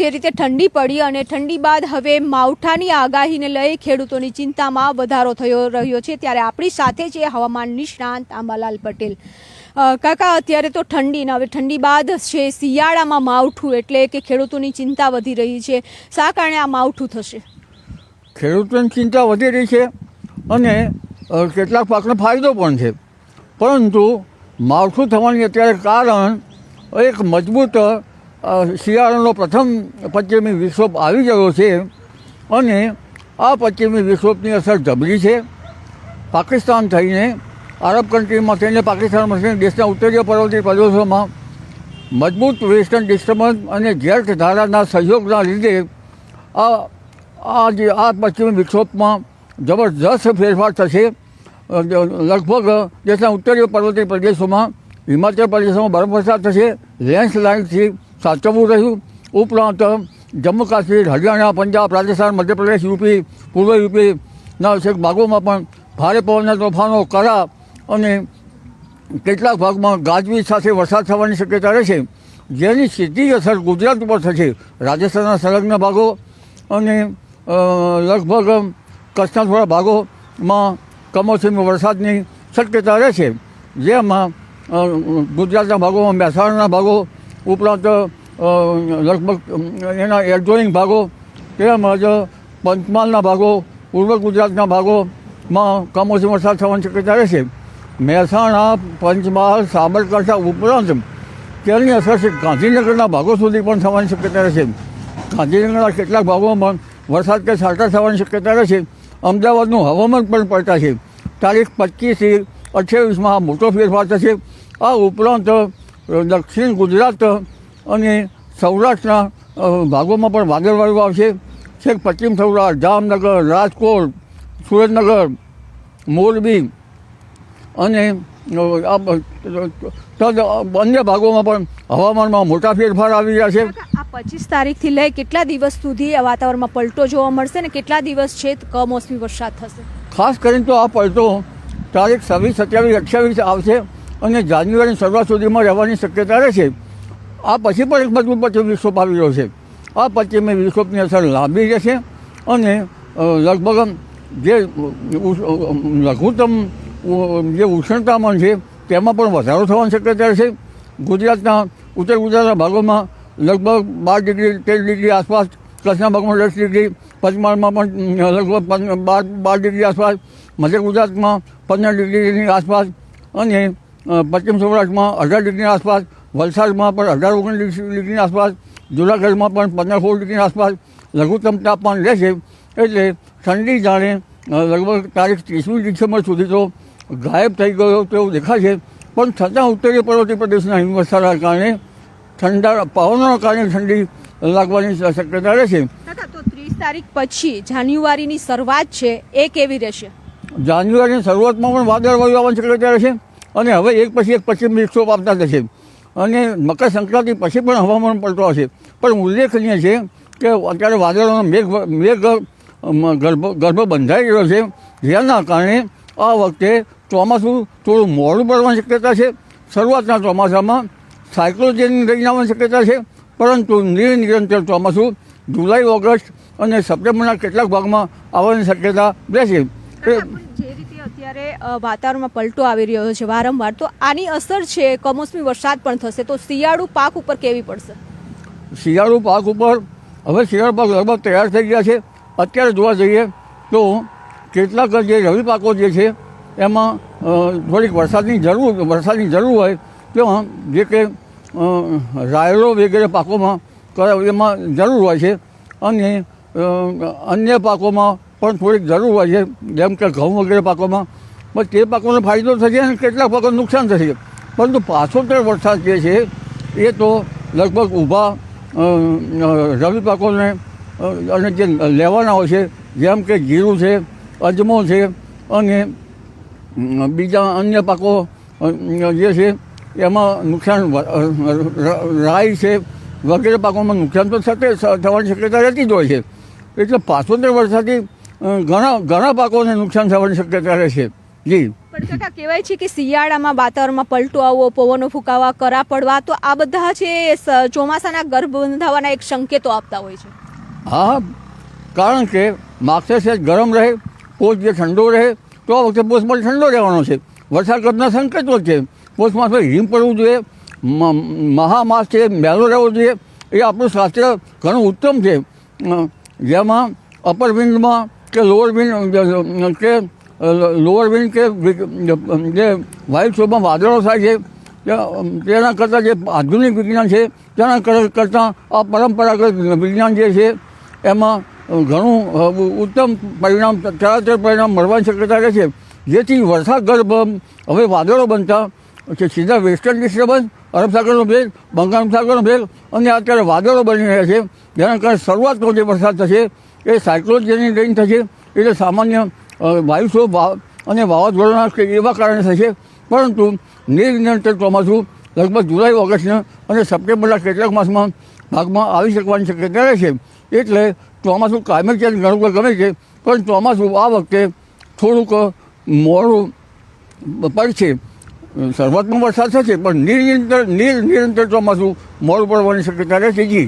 જે રીતે ઠંડી પડી અને ઠંડી બાદ હવે માવઠાની આગાહીને લઈ ખેડૂતોની ચિંતામાં વધારો થયો રહ્યો છે, ત્યારે આપણી સાથે છે હવામાન નિષ્ણાંત આંબાલાલ પટેલ. કાકા, અત્યારે તો ઠંડી ને હવે ઠંડી બાદ છે શિયાળામાં માવઠું, એટલે કે ખેડૂતોની ચિંતા વધી રહી છે. શા કારણે આ માવઠું થશે? ખેડૂતોની ચિંતા વધી રહી છે અને કેટલાક પાકનો ફાયદો પણ છે, પરંતુ માવઠું થવાની અત્યારે કારણ એક મજબૂત શિયાળાનો પ્રથમ પશ્ચિમી વિક્ષોભ આવી ગયો છે અને આ પશ્ચિમી વિક્ષોભની અસર જબરી છે. પાકિસ્તાન થઈને આરબ કન્ટ્રીમાં થઈને પાકિસ્તાનમાં થઈને દેશના ઉત્તરીય પર્વતીય પ્રદેશોમાં મજબૂત વેસ્ટર્ન ડિસ્ટર્બન્સ અને જેટ ધારાના સહયોગના લીધે આ પશ્ચિમી વિક્ષોભમાં જબરદસ્ત ફેરફાર થશે. લગભગ દેશના ઉત્તરીય પર્વતીય પ્રદેશોમાં હિમાચલ પ્રદેશમાં બરફવર્ષા થશે, લેન્ડસ્લાઇડથી સાચવવું રહ્યું. ઉપરાંત જમ્મુ કાશ્મીર, હરિયાણા, પંજાબ, રાજસ્થાન, મધ્યપ્રદેશ, યુપી, પૂર્વ યુપીના છેક ભાગોમાં પણ ભારે પવનના તોફાનો, કરા અને કેટલાક ભાગમાં ગાજવીજ સાથે વરસાદ થવાની શક્યતા રહેશે, જેની સીધી અસર ગુજરાત ઉપર થશે. રાજસ્થાનના સંલગ્ન ભાગો અને લગભગ કચ્છના થોડા ભાગોમાં કમોસમી વરસાદની શક્યતા રહેશે, જેમાં ગુજરાતના ભાગોમાં મહેસાણાના ભાગો ઉપરાંત લગભગ એના એડજોઇંગ ભાગો તેમજ પંચમહાલના ભાગો, પૂર્વ ગુજરાતના ભાગોમાં કમોસમી વરસાદ થવાની શક્યતા રહેશે. મહેસાણા, પંચમહાલ, સાબરકાંઠા ઉપરાંત તેની અસર છે ગાંધીનગરના ભાગો સુધી પણ થવાની શક્યતા રહેશે. ગાંધીનગરના કેટલાક ભાગોમાં વરસાદ કે છાંટા થવાની શક્યતા રહેશે. અમદાવાદનું હવામાન પણ પલટાશે. તારીખ 25થી 28માં આ મોટો ફેરફાર થશે. આ ઉપરાંત દક્ષિણ ગુજરાત અને સૌરાષ્ટ્રના ભાગોમાં પણ વાદળવાળું આવશે. છેક પશ્ચિમ સૌરાષ્ટ્ર, જામનગર, રાજકોટ, સુરેન્દ્રનગર, મોરબી અને અન્ય ભાગોમાં પણ હવામાનમાં મોટા ફેરફાર આવી રહ્યા છે. આ 25 તારીખથી લઈ કેટલા દિવસ સુધી વાતાવરણમાં પલટો જોવા મળશે ને કેટલા દિવસ છે કમોસમી વરસાદ થશે? ખાસ કરીને તો આ પલટો તારીખ 26, 27, 28 આવશે અને જાન્યુઆરીની શરૂઆત સુધીમાં રહેવાની શક્યતા રહેશે. આ પછી પણ એક મજબૂત પશ્ચિમ વિક્ષોભ આવી રહ્યો છે. આ પશ્ચિમી વિક્ષોભની અસર લાંબી રહેશે અને લગભગ જે લઘુત્તમ જે ઉષ્ણતામાન છે તેમાં પણ વધારો થવાની શક્યતા રહેશે. ગુજરાતના ઉત્તર ગુજરાતના ભાગોમાં લગભગ 12 ડિગ્રી 13 ડિગ્રી આસપાસ, કચ્છના ભાગમાં 10 ડિગ્રી, પંચમહાલમાં પણ લગભગ 12 ડિગ્રી આસપાસ, મધ્ય ગુજરાતમાં 15 ડિગ્રીની આસપાસ અને પશ્ચિમ સૌરાષ્ટ્રમાં 18 ડિગ્રીની આસપાસ, વલસાડમાં પણ 18-19 ડિગ્રીની આસપાસ, જૂનાગઢમાં પણ 15-16 ડિગ્રીની આસપાસ લઘુત્તમ તાપમાન રહેશે. એટલે ઠંડી જાણે લગભગ તારીખ 30મી ડિસેમ્બર સુધી તો ગાયબ થઈ ગયો તેવું દેખાશે, પણ છતાં ઉત્તરીય પર્વતીય પ્રદેશના હિમવર્ષાના કારણે ઠંડા પવનોના કારણે ઠંડી લાગવાની શક્યતા રહેશે. તો 30 તારીખ પછી જાન્યુઆરીની શરૂઆત છે એ કેવી રહેશે? જાન્યુઆરીની શરૂઆતમાં પણ વાદળવાયુ આવવાની શક્યતા રહેશે અને હવે એક પછી એક પશ્ચિમ વિક્ષોભ આવતા જશે અને મકર સંક્રાંતિ પછી પણ હવામાન પલટો આવશે. પણ ઉલ્લેખનીય છે કે અત્યારે વાદળોનો ગર્ભ બંધાઈ રહ્યો છે, જેના કારણે આ વખતે ચોમાસું થોડું મોડું પડવાની શક્યતા છે. શરૂઆતના ચોમાસામાં સાયક્લોજેન રહીને આવવાની શક્યતા છે, પરંતુ નિરંતર ચોમાસું જુલાઈ, ઓગસ્ટ અને સપ્ટેમ્બરના કેટલાક ભાગમાં આવવાની શક્યતા રહેશે. જે રીતે અત્યારે વાતાવરણમાં પલટો આવી રહ્યો છે વારંવાર, તો આની અસર છે કમોસમી વરસાદ પણ થશે, તો શિયાળુ પાક ઉપર કેવી પડશે? શિયાળુ પાક ઉપર હવે શિયાળુ પાક લગભગ તૈયાર થઈ ગયા છે. અત્યારે જોવા જઈએ તો કેટલાક જે રવિ પાકો જે છે એમાં થોડીક વરસાદની જરૂર હોય તો જે કે રાયડો વગેરે પાકોમાં એમાં જરૂર હોય છે અને અન્ય પાકોમાં પણ થોડીક જરૂર હોય છે, જેમ કે ઘઉં વગેરે પાકોમાં. પણ તે પાકોનો ફાયદો થશે અને કેટલાક પાકોને નુકસાન થશે. પરંતુ પાછોતર વરસાદ જે છે એ તો લગભગ ઊભા રવિ પાકોને અને જે લેવાના હોય છે, જેમ કે જીરું છે, અજમો છે અને બીજા અન્ય પાકો જે છે એમાં નુકસાન, રાઈ છે વગેરે પાકોમાં નુકસાન તો થવાની શક્યતા રહેતી જ હોય છે. એટલે પાછોતર વરસાદથી ઘણા પાકોને નુકસાન થવાની શક્યતા રહેશે. જી. પણ કાકા કહેવાય છે કે શિયાળામાં વાતાવરણમાં પલટો આવવો, પવનો ફૂંકાવા, કરા પડવા, તો આ બધા છે ચોમાસાના ગર્ભ બંધાવાના એક સંકેતો આપતા હોય છે. હા, કારણ કે માગસર ગરમ રહે, પોષ જે ઠંડો રહે, તો આ વખતે પોષમાં ઠંડો રહેવાનો છે. વરસાદ કદના સંકેતો છે. પોષમાં હિમ પડવું જોઈએ, મહામાસ છે મેલો રહેવો જોઈએ. એ આપણું શાસ્ત્ર ઘણું ઉત્તમ છે. જેમાં અપર વિન્ડમાં કે લોઅર વિન્ડ કે જે વાયુ શોમાં વાદળો થાય છે તેના કરતાં જે આધુનિક વિજ્ઞાન છે તેના કરતાં આ પરંપરાગત વિજ્ઞાન જે છે એમાં ઘણું ઉત્તમ પરિણામ, ચરાચર પરિણામ મળવાની શક્યતા રહે છે. જેથી વરસાદ ગર્ભ હવે વાદળો બનતા કે સીધા વેસ્ટર્ન ડિસ્ટર્બન્સ, અરબ સાગરનો ભેગ, બંગાળ સાગરનો ભેગ અને અત્યારે વાદળો બની રહ્યા છે. જેના કારણે શરૂઆતનો જે વરસાદ થશે એ સાયક્લોન જેની રેન્જ થશે, એટલે સામાન્ય વાયુક્ષોભ અને વાવાઝોડાના કે એવા કારણે થશે. પરંતુ નિર્નિયંત્રિત ચોમાસું લગભગ જુલાઈ, ઓગસ્ટ અને સપ્ટેમ્બરના કેટલાક માસમાં ભાગમાં આવી શકવાની શક્યતા રહે છે. એટલે ચોમાસું ક્લાઇમેટ ચેન્જ ઘણું ગમે છે, પણ ચોમાસું આ વખતે થોડુંક મોડું પડશે. શરૂઆતમાં વરસાદ થશે, પણ નિરંતર ચોમાસું મોડું પડવાની શક્યતા રહેશે. જી